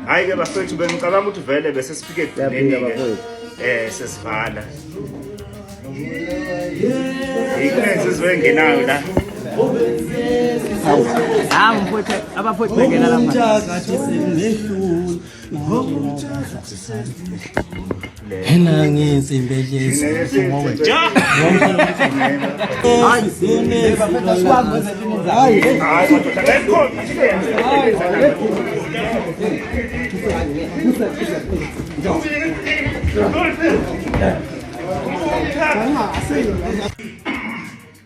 Hayi ke bafethu bengicabanga ukuthi vele bese sifike ekugcineni ke sesivala. Ikunensizwe engenayo la. Mfowethu abafowethu bengena lapha. Hena ngisimbe Jesu ngowe.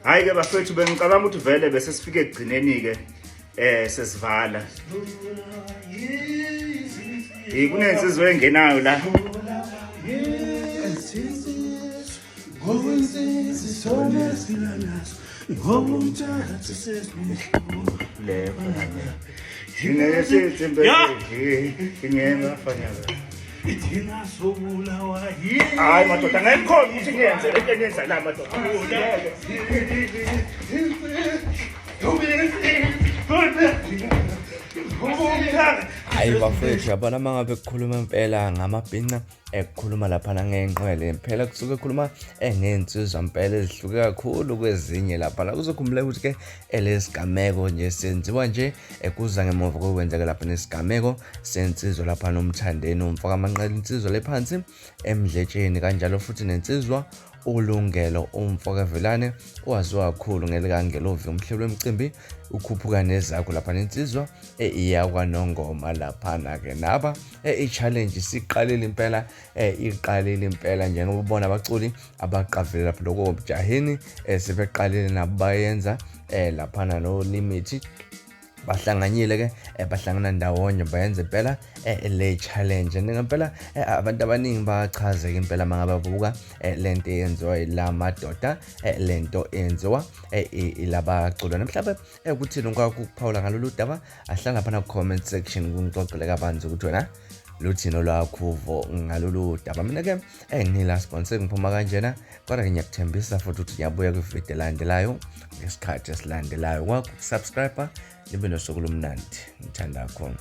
Hayi ke bafethu bengicabanga ukuthi vele bese sifike ekugcineni ke sesivala. Ikunensizwe engenayo la. Hayi madoda ngekho ukuthi ngiyenze lento enyenza la madoda. Hayi bafethu yabona mangabe kukhuluma impela ngamabhinqa ekukhuluma lapha ngenqwele phela kusuke kukhuluma ngensizwa impela ezihluke kakhulu kwezinye lapha la uzokhumbula ukuthi ke elesigameko nje senziwa nje kuza ngemuva kokwenzeka lapha nesigameko sensizwa lapha noMthandeni umfaka amanqele insizwa lephansi emdletsheni kanjalo futhi nensizwa ulungelo umfaka velane owaziwa kakhulu ngelekanGelo umhlelo wemicimbi ukhuphuka nezakho lapha nensizwa iyakwaNongoma lapha ke naba iChallange siqalile impela iqalile impela njengoba ubona abaculi abaqavile lapha lokho Mjaheni sebeqalile nabo bayenza lapha no limit bahlanganyile ke bahlangana ndawonye bayenze impela le challenge ngempela abantu abaningi bachaze impela mangababuka lento eyenziwa la madoda lento enziwa ilabacula namhlanje ukuthini ngakukuphawula ngalolu daba ahlala lapha na comment section kungixoxele kabanzi ukuthi wena luthino lwakho ngalolu daba mina ke ngila sponsor ngiphuma kanjena kodwa ngiyakuthembisa futhi ukuthi ngiyabuya kwivideo elandelayo ngesikhathi esilandelayo wakho subscriber libe nosuku lomnandi ngithanda kakhulu.